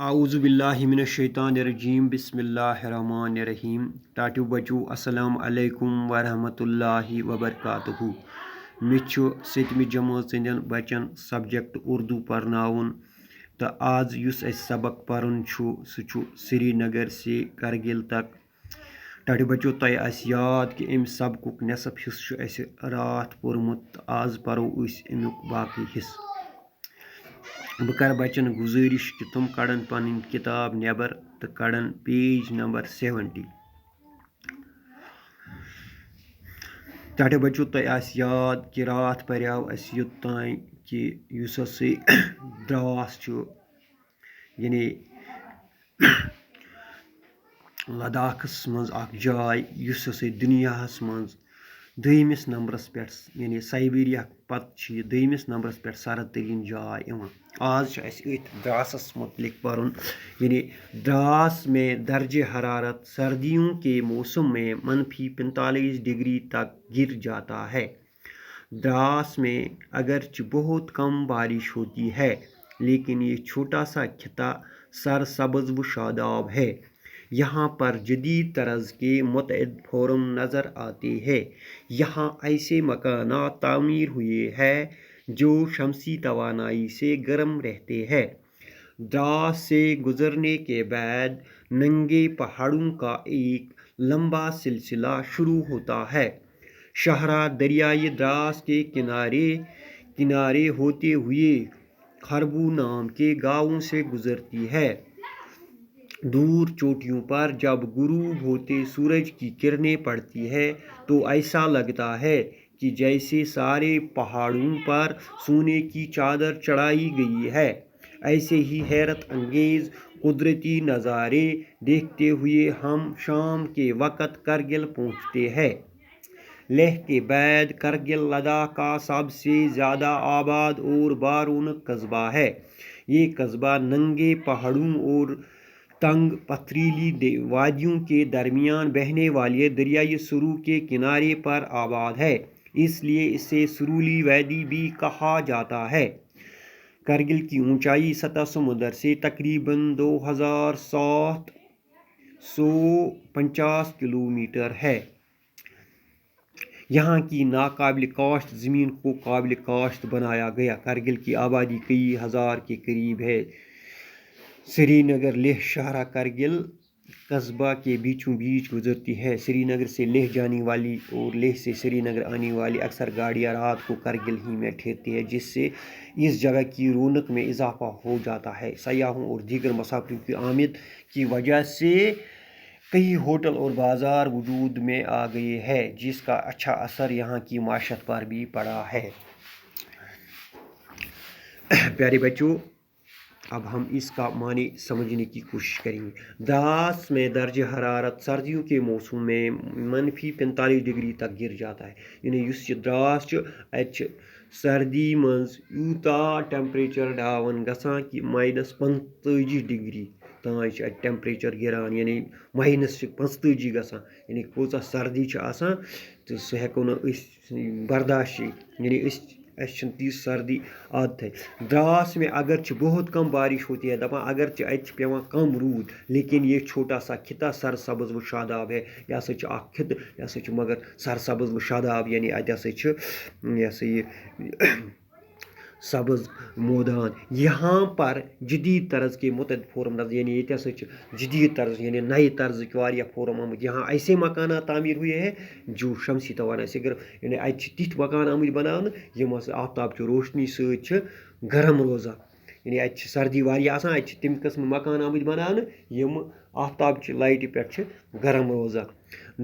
اعوذ باللہ من الشیطان الرجیم بسم اللہ الرحمن الرحیم ٹاٹو بچو السلام علیکم ورحمۃ اللہ وبرکاتہ مے ستمہ جماعت ہندین بچن سبجیکٹ اردو پرناون تو آج اس سبق پرن سہ سری نگر سے کرگل تک ٹاٹو بچو تہ یاد کہ ام سبق نصف حصہ رات پورمت آز پرو امیک باقی حصہ بہ کر بچن گزارش کہ تم کڑن پن کتاب نبر تو کڑن پیج نمبر 70 ٹاٹو بچو تہ یاد کہ رات پریو اس یوتان کہ اس دراس یعنی لداخس مز اخ جائے اس دنیاہس مز دویمس نمبرس پہ یعنی سائبیریا پتہ یہ دویمس نمبرس پہ سرد ترین جائے آج اس دراسس متعلق پرن یعنی دراس میں درجہ حرارت سردیوں کے موسم میں -45 ڈگری تک گر جاتا ہے۔ دراس میں اگرچہ بہت کم بارش ہوتی ہے لیکن یہ چھوٹا سا خطہ سرسبز و شاداب ہے۔ یہاں پر جدید طرز کے متعدد فورم نظر آتے ہیں۔ یہاں ایسے مکانات تعمیر ہوئے ہیں جو شمسی توانائی سے گرم رہتے ہیں۔ دراس سے گزرنے کے بعد ننگے پہاڑوں کا ایک لمبا سلسلہ شروع ہوتا ہے۔ شاہراہ دریائے دراس کے کنارے ہوتے ہوئے خربو نام کے گاؤں سے گزرتی ہے۔ دور چوٹیوں پر جب غروب ہوتے سورج کی کرنیں پڑتی ہے تو ایسا لگتا ہے کہ جیسے سارے پہاڑوں پر سونے کی چادر چڑھائی گئی ہے۔ ایسے ہی حیرت انگیز قدرتی نظارے دیکھتے ہوئے ہم شام کے وقت کرگل پہنچتے ہیں۔ لیہ کے بعد کرگل لداخ کا سب سے زیادہ آباد اور بارونق قصبہ ہے۔ یہ قصبہ ننگے پہاڑوں اور تنگ پتھریلی وادیوں کے درمیان بہنے والے دریائے سرو کے کنارے پر آباد ہے، اس لیے اسے سرولی وادی بھی کہا جاتا ہے۔ کرگل کی اونچائی سطح سمندر سے تقریباً 2750 کلومیٹر ہے۔ یہاں کی ناقابل کاشت زمین کو قابل کاشت بنایا گیا۔ کرگل کی آبادی کئی ہزار کے قریب ہے۔ سری نگر لیہ شاہراہ کرگل قصبہ کے بیچوں بیچ گزرتی ہے۔ سری نگر سے لیہ جانے والی اور لیہ سے سری نگر آنے والی اکثر گاڑیاں رات کو کرگل ہی میں ٹھہرتی ہیں، جس سے اس جگہ کی رونق میں اضافہ ہو جاتا ہے۔ سیاحوں اور دیگر مسافروں کی آمد کی وجہ سے کئی ہوٹل اور بازار وجود میں آ گئے ہیں، جس کا اچھا اثر یہاں کی معیشت پر بھی پڑا ہے۔ پیارے بچوں، اب ہم اس کا معنی سمجھنے کی کوشش کریں گے۔ دراس میں درجہ حرارت سردیوں کے موسم میں -45 ڈگری تک گر جاتا ہے۔ یعنی اس دراس سردی مز یوتاہ ٹیمپریچر ڈاؤن گژھان کہ -45 ڈگری تان ٹیمپریچر گران، یعنی -45 گژھان، یعنی کوتاہ سردی آسان تو سہ ہیکو نہ برداشت، یعنی اس تیز سردی عادت ہے۔ دراس میں اگرچہ بہت کم بارش ہوتی ہے، دپان اگرچہ ات پیوان کم رود، لیکن یہ چھوٹا سا خطہ سرسبز و شاداب ہے۔ یہ ہسا اخ خطہ، یہ ہسا مگر سرسبز و شاداب، یعنی ات ہسا یہ سبز مودان۔ یہاں پر جدید طرز کے متعدد فورم نظر، یعنی یہ ہسا جدید طرز یعنی نئے طرز کے واریاہ فورم آمت۔ یہاں ایسے مکانات تعمیر ہوئے ہیں جو شمسی توانائی سے گرم، یعنی ات تتھ مکان آمت بناونہ یم آفتاب کی روشنی ست گرم روزان، یعنی ات سردی واریاہ آسان، ات تم قسم مکان آمت بناونہ یم آفتاب کی لائٹہ پہ گرم روزان۔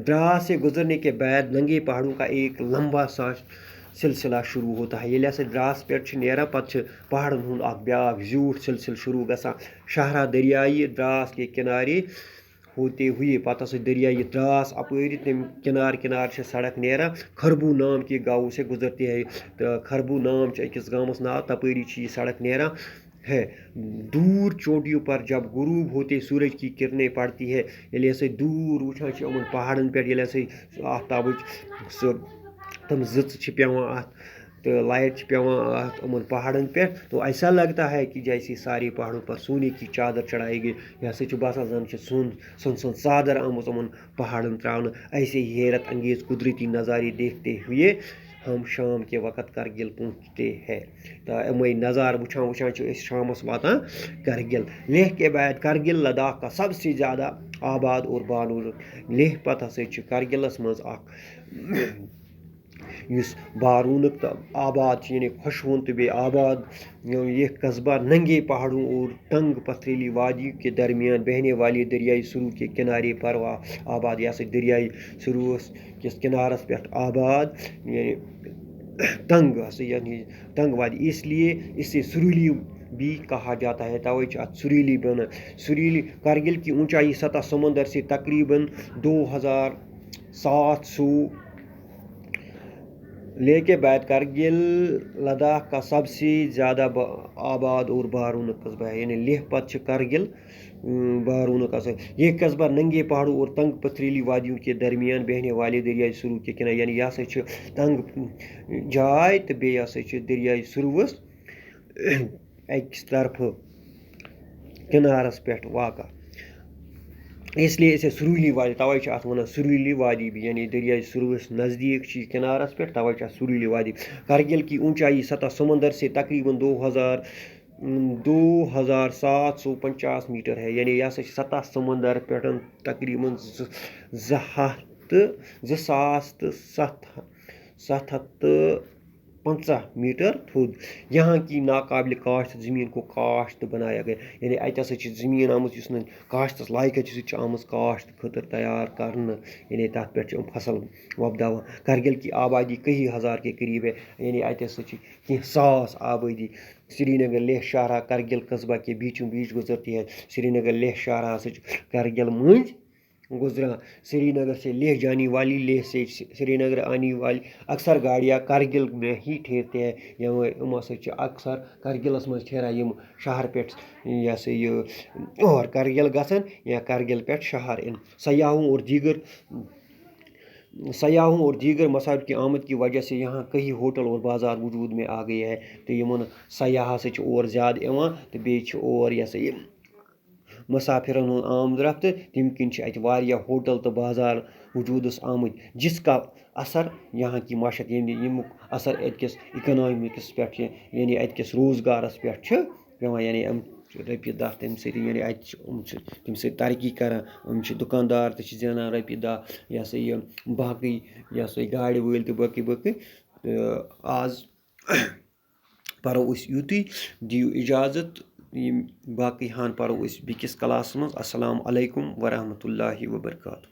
دراس سے گزرنے کے بعد ننگے پہاڑوں کا ایک لمبا سا سلسلہ شروع ہوتا ہے۔ ییٚلہِ ہسا دراس پہ نیران پتہ پہاڑن ہند اخ بیاکھ زیوٹھ سلسلہ شروع گژھان۔ شاہراہ دریائے دراس کے کنارے ہوتے ہوئے پتہ ہسا دریائے دراس اپٲرۍ تم کنار سڑک نیران خربو نام کے گاؤں سے گزرتی ہے۔ خربو نام أکس گامس ناو، تپٲری یہ سڑک نیران ہے۔ دور چوٹیوں پر جب غروب ہوتے سورج کی کرنیں پڑتی ہے، ییٚلہِ ہسا دور وچھان یمن پہاڑن پہ، ییٚلہِ ہسا آفتابچ تم زٕژ پیوان ات تو لائٹ پیوان ان پہاڑن پہ تو ایسا لگتا ہے کہ جیسے سارے پہاڑوں پر سونے کی چادر چڑھائی گئی. یہ ہسا باسان زن سن ژادر آمت ان پہاڑن تراؤن. ایسے ہی حیرت انگیز قدرتی نظارے دیکھتے ہوئے ہم شام کے وقت کرگل پہنچتے ہیں. تو امے نظارہ وچھان وچھان شامس واتان کرگل. لیہ کے بعد کرگل لداخ کا سب سے زیادہ آباد اور بارونق لیہ پتہ ہسا کرگلس مز اس بارونق تو آباد یعنی خۄشوُن تو بے آباد یہ قصبہ ننگے پہاڑوں اور تنگ پتھریلی وادیوں کے درمیان بہنے والے دریائے سرو کے کنارے پر آباد. یہ ہسا دریائے سرو کس کنارس پہ آباد یعنی تنگ ہسا یعنی تنگ وادی اس لیے اسے سرولی بھی کہا جاتا ہے. توے ات سریلی بنا. سریلی کرگل کی اونچائی سطح سمندر سے تقریباً 2700. لے کے بعد کرگل لداخ کا سب سے زیادہ آباد اور بارونق قصبہ ہے. یعنی لیہ پتہ کرگل بارونق قصبہ. یہ قصبہ ننگے پہاڑوں اور تنگ پتھریلی وادیوں کے درمیان بہنے والے دریائے سرو کے کنارے یعنی یہ ہسا تنگ جائے تو بیٚیہِ ہسا دریائے سروس اکس طرف کنارس پہ واقع. اس لیے اسے سرولی وادی توے ات ونان سرولی وادی بھی یعنی دریائے سروس نزدیک کنارس پہ توے ات سرولی وادی. کرگل کی اونچائی سطح سمندر سے تقریباً 2750 میٹر ہے. یعنی یہ ہسا سطح سمندر پہ تقریباً 2750 میٹر تھود. یہاں کی ناقابل کاشت زمین کو کاشت بنایا گیا. یعنی ات ہسا زمین آمت یس کاشتس لائق سہ آمت کاشت خاطر تیار کرنے. یعنی تر پہ فصل وۄپداوان. کرگل کی آبادی کئی ہزار کے قریب ہے. یعنی ات ہسا کینٛہہ ساس آبادی. سری نگر لیہ شاہراہ کرگل قصبہ کے بیچوں بیچ گزرتی ہے. سری نگر لیہ شاہراہ ہسا کرگل مٔنٛزۍ گزران. سری نگر سے لیہ جانے والی لیہ سے سری نگر آنے والی اکثر گاڑیاں کرگل میں ہی ٹھہرتے ہیں. یم ہسا اکثر کرگلس مز ٹھہران یم شہر پہ یہ ہسا یہ اور کرگل گژھن یا کرگل پہ شہر ان. سیاحوں اور دیگر مسافر کی آمد کی وجہ سے یہاں کئی ہوٹل اور بازار وجود میں آ گئے ہیں. تو یمن سیاح ہسا اور زیادہ یوان تو بیٚیہِ اور یہ ہسا یہ مسافرن ہند آمد رفت تم کن ات واریاہ ہوٹل تو بازار وجودس آمت جس کا اثر یہاں کی معیشت یعنی یمیُک اثر اتکس اکنامکس پہ یعنی اتکس روزگارس پہ پیوان. یعنی رۄپیہِ دہ تمہِ سۭتۍ یعنی تمہِ سۭتۍ ترقی کران دُکاندار تہِ چھِ زینان رۄپیہِ دہ. یہ ہسا یہ باقٕے یہ ہسا گاڑِ وٲلۍ تہِ باقٕے باقٕے. آز پرو أسۍ یُتُے. دِیِو اجازت باقٕے ہان پرو أسۍ بیٚکِس کلاسس منٛز. السلام علیکم ورحمتہ اللہ وبرکاتہ.